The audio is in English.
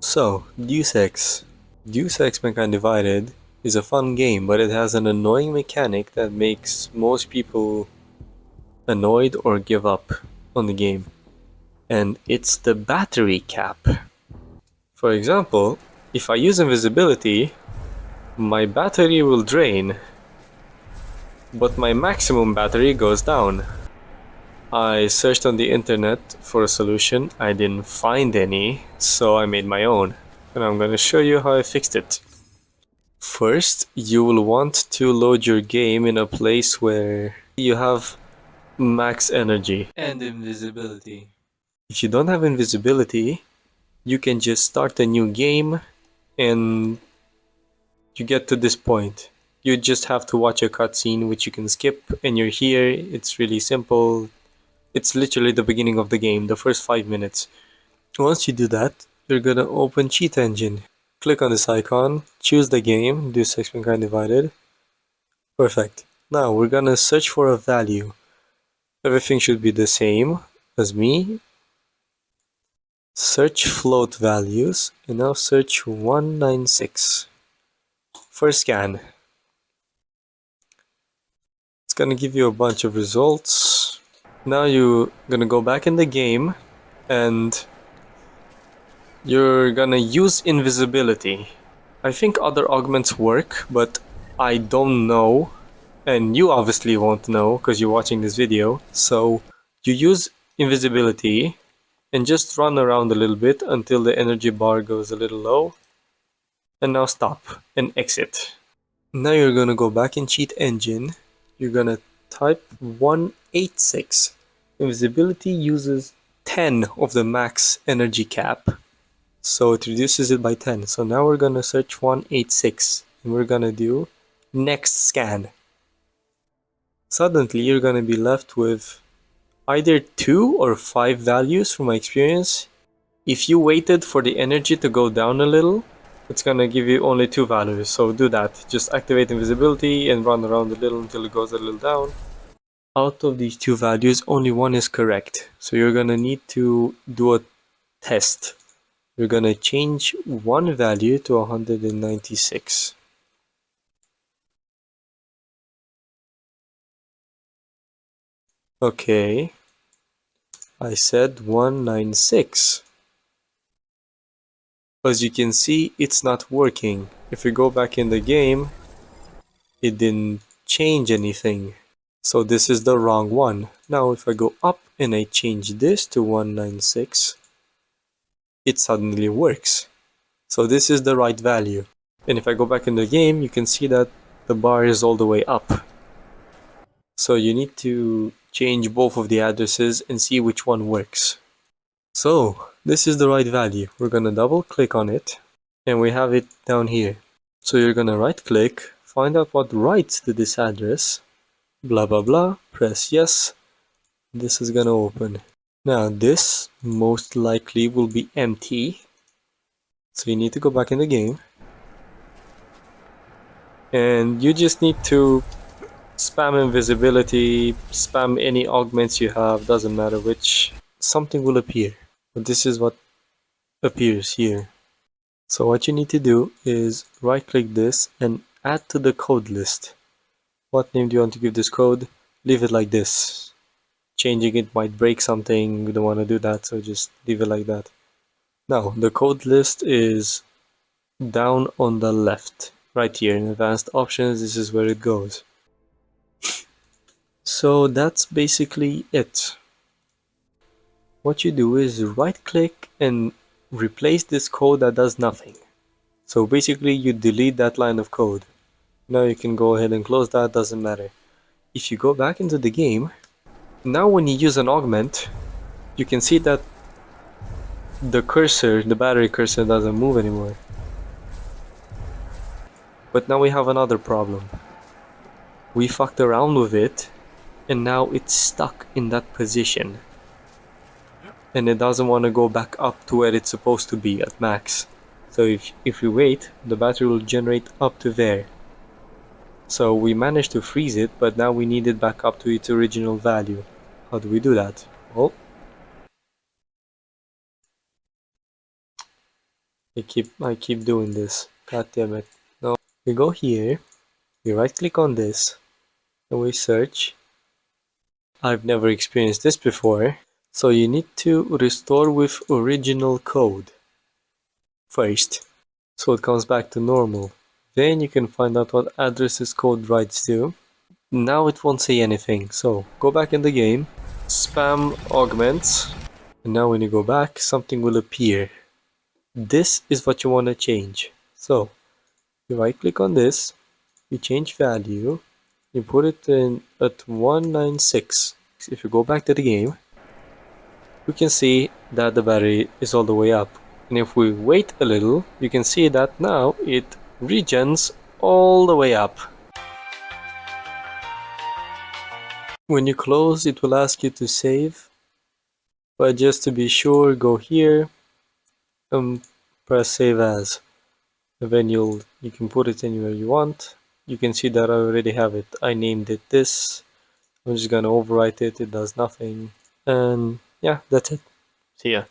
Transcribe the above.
So, Deus Ex Mankind Divided is a fun game, but it has an annoying mechanic that makes most people annoyed or give up on the game. And it's the battery cap. For example, if I use invisibility, my battery will drain, but my maximum battery goes down. I searched on the internet for a solution, I didn't find any, so I made my own. And I'm gonna show you how I fixed it. First, you will want to load your game in a place where you have max energy and invisibility. If you don't have invisibility, you can just start a new game and you get to this point. You just have to watch a cutscene which you can skip and you're here. It's really simple. It's literally the beginning of the game, the first 5 minutes. Once you do that, you're gonna open Cheat Engine. Click on this icon, choose the game, Deus Ex Mankind Divided. Perfect. Now we're gonna search for a value. Everything should be the same as me. Search float values, and now search 196. First scan. It's gonna give you a bunch of results. Now you're gonna go back in the game and you're gonna use invisibility. I think other augments work, but I don't know, and you obviously won't know because you're watching this video. So you use invisibility and just run around a little bit until the energy bar goes a little low, and now stop and exit. Now you're gonna go back in Cheat Engine. You're gonna type 186. Invisibility uses 10 of the max energy cap, so it reduces it by 10. So now we're gonna search 186 and we're gonna do next scan. Suddenly you're gonna be left with either 2 or 5 values from my experience. If you waited for the energy to go down a little, it's gonna give you only 2 values, so do that. Just activate invisibility and run around a little until it goes a little down. Out of these 2 values, only one is correct, so you're gonna need to do a test. You're gonna change one value to 196. Okay, I said 196. As you can see, it's not working. If we go back in the game, it didn't change anything. So this is the wrong one. Now if I go up and I change this to 196, it suddenly works. So this is the right value. And if I go back in the game, you can see that the bar is all the way up. So you need to change both of the addresses and see which one works. So this is the right value. We're gonna double click on it and we have it down here. So you're gonna right click, find out what writes to this address, blah blah blah, press yes. This is gonna open. Now this most likely will be empty. So you need to go back in the game. And you just need to spam invisibility, spam any augments you have, doesn't matter which, something will appear. But this is what appears here. So what you need to do is right click this and add to the code list. What name do you want to give this code? Leave it like this. Changing it might break something, we don't want to do that, so just leave it like that. Now the code list is down on the left, right here in advanced options. This is where it goes. So that's basically it. What you do is right click and replace this code that does nothing. So basically you delete that line of code. Now you can go ahead and close that, doesn't matter. If you go back into the game, now when you use an augment, you can see that the cursor, the battery cursor, doesn't move anymore. But now we have another problem. We fucked around with it and now it's stuck in that position. And it doesn't want to go back up to where it's supposed to be at max. So if we wait, the battery will generate up to there. So we managed to freeze it, but now we need it back up to its original value. How do we do that? Well, I keep doing this. God damn it. No. We go here, we right click on this, and we search. I've never experienced this before. So you need to restore with original code first. So it comes back to normal. Then you can find out what address this code writes to. Now it won't say anything. So go back in the game, spam augments, and now when you go back, something will appear. This is what you want to change. So you right click on this, you change value, you put it in at 196. If you go back to the game, we can see that the battery is all the way up. And if we wait a little, you can see that now it regens all the way up. When you close, it will ask you to save, but just to be sure, go here and press save as. And then you can put it anywhere you want. You can see that I already have it. I named it this. I'm just gonna overwrite it, it does nothing. And yeah, that's it. See ya.